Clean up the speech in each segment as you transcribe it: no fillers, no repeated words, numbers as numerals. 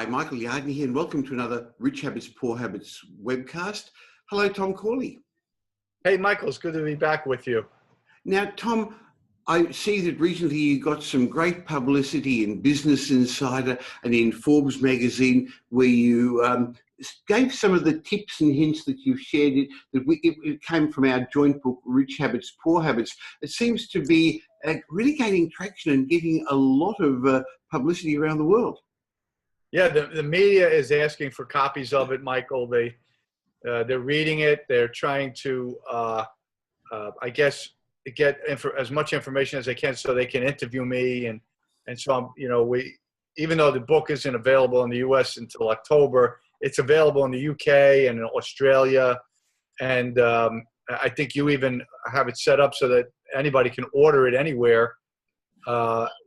Michael Yardney here, and welcome to another Rich Habits, Poor Habits webcast. Hello, Tom Corley. Hey, Michael, it's good to be back with you. Now, Tom, I see that recently you got some great publicity in Business Insider and in Forbes magazine, where you gave some of the tips and hints that you've shared. It came from our joint book, Rich Habits, Poor Habits. It seems to be really gaining traction and getting a lot of publicity around the world. Yeah, the media is asking for copies of it, Michael. They're reading it. They're trying to, I guess, get as much information as they can so they can interview me. And so, even though the book isn't available in the U.S. until October, it's available in the U.K. and in Australia. And I think you even have it set up so that anybody can order it anywhere.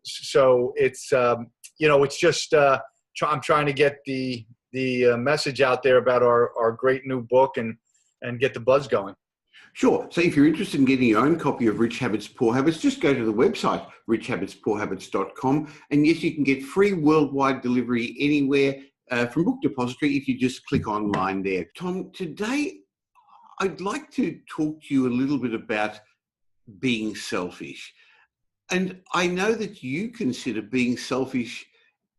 So it's, it's just, I'm trying to get the message out there about our great new book and get the buzz going. Sure. So if you're interested in getting your own copy of Rich Habits, Poor Habits, just go to the website, richhabitspoorhabits.com. And yes, you can get free worldwide delivery anywhere from Book Depository if you just click online there. Tom, today I'd like to talk to you a little bit about being selfish. And I know that you consider being selfish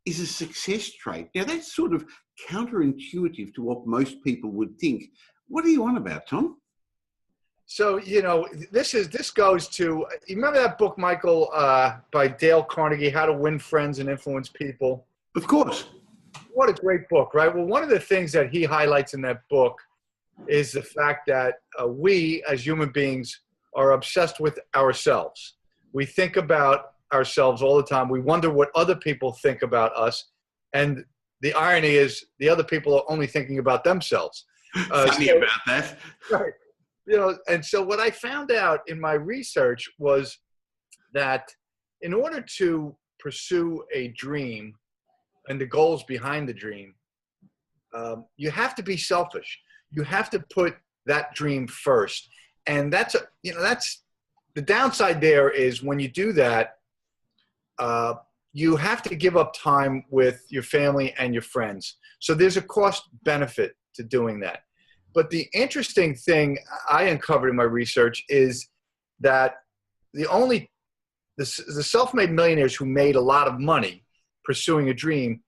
is a success trait. Now, that's sort of counterintuitive to what most people would think. What are you on about, Tom? So, this goes to, you remember that book, Michael, by Dale Carnegie, How to Win Friends and Influence People? Of course. What a great book, right? Well, one of the things that he highlights in that book is the fact that we as human beings are obsessed with ourselves. We think about ourselves all the time. We wonder what other people think about us. And the irony is the other people are only thinking about themselves. Funny about that. Right. And so what I found out in my research was that in order to pursue a dream and the goals behind the dream, you have to be selfish. You have to put that dream first. And that's the downside there is when you do that, you have to give up time with your family and your friends. So there's a cost benefit to doing that. But the interesting thing I uncovered in my research is that the self-made millionaires who made a lot of money pursuing a dream,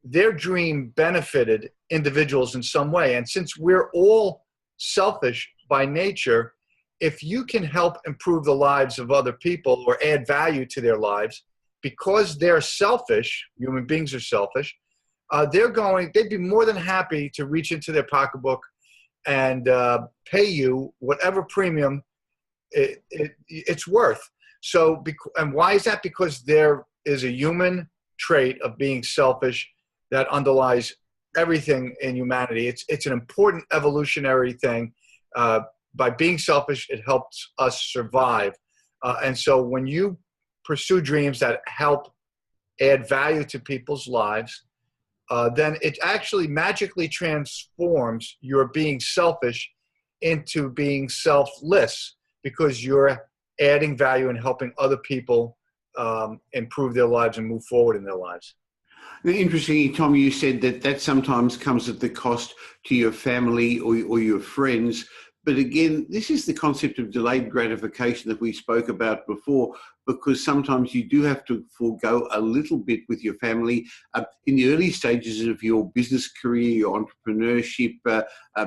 their dream benefited individuals in some way. And since we're all selfish by nature, if you can help improve the lives of other people or add value to their lives, because they're selfish, human beings are selfish, they'd be more than happy to reach into their pocketbook and pay you whatever premium it's worth. So, and why is that? Because there is a human trait of being selfish that underlies everything in humanity. It's an important evolutionary thing. By being selfish, it helps us survive. And so when you pursue dreams that help add value to people's lives, then it actually magically transforms your being selfish into being selfless, because you're adding value and helping other people improve their lives and move forward in their lives. Interestingly, Tom, you said that sometimes comes at the cost to your family or your friends. But again, this is the concept of delayed gratification that we spoke about before, because sometimes you do have to forego a little bit with your family in the early stages of your business career, your entrepreneurship,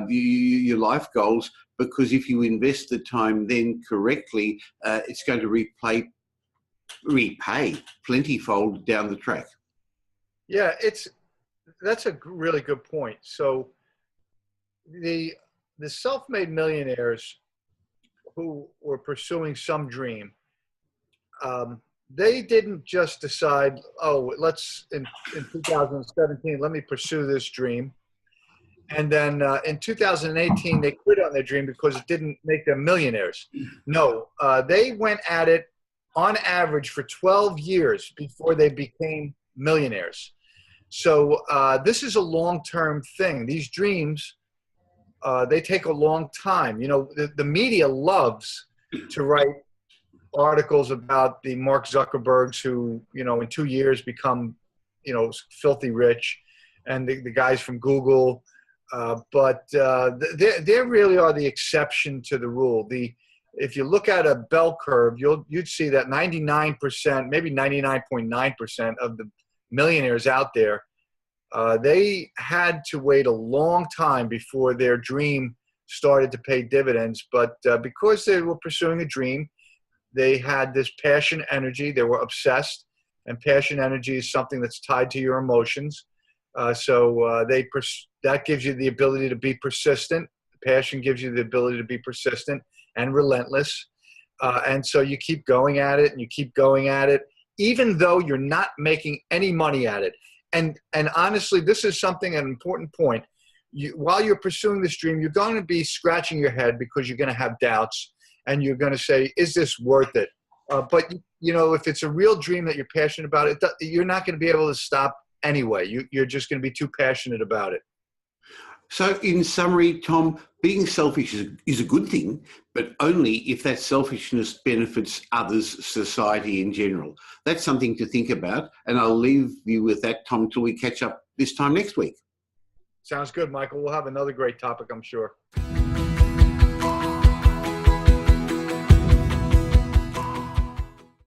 your life goals, because if you invest the time then correctly, it's going to repay plentyfold down the track. Yeah, that's a really good point. So the self-made millionaires who were pursuing some dream, they didn't just decide, in 2017, let me pursue this dream. And then in 2018, they quit on their dream because it didn't make them millionaires. No, they went at it on average for 12 years before they became millionaires. So this is a long-term thing. These dreams, they take a long time. The media loves to write articles about the Mark Zuckerbergs who, in 2 years become, filthy rich. and the guys from Google. But they really are the exception to the rule. If you look at a bell curve, you'd see that 99%, maybe 99.9% of the millionaires out there, they had to wait a long time before their dream started to pay dividends. But because they were pursuing a dream, they had this passion energy. They were obsessed, and passion energy is something that's tied to your emotions. That gives you the ability to be persistent. Passion gives you the ability to be persistent and relentless. And so you keep going at it and you keep going at it, even though you're not making any money at it. And honestly, this is an important point. While you're pursuing this dream, you're going to be scratching your head because you're going to have doubts, and you're going to say, is this worth it? But if it's a real dream that you're passionate about, you're not going to be able to stop anyway. You're just going to be too passionate about it. So in summary, Tom, being selfish is a good thing, but only if that selfishness benefits others, society in general. That's something to think about. And I'll leave you with that, Tom, till we catch up this time next week. Sounds good, Michael. We'll have another great topic, I'm sure.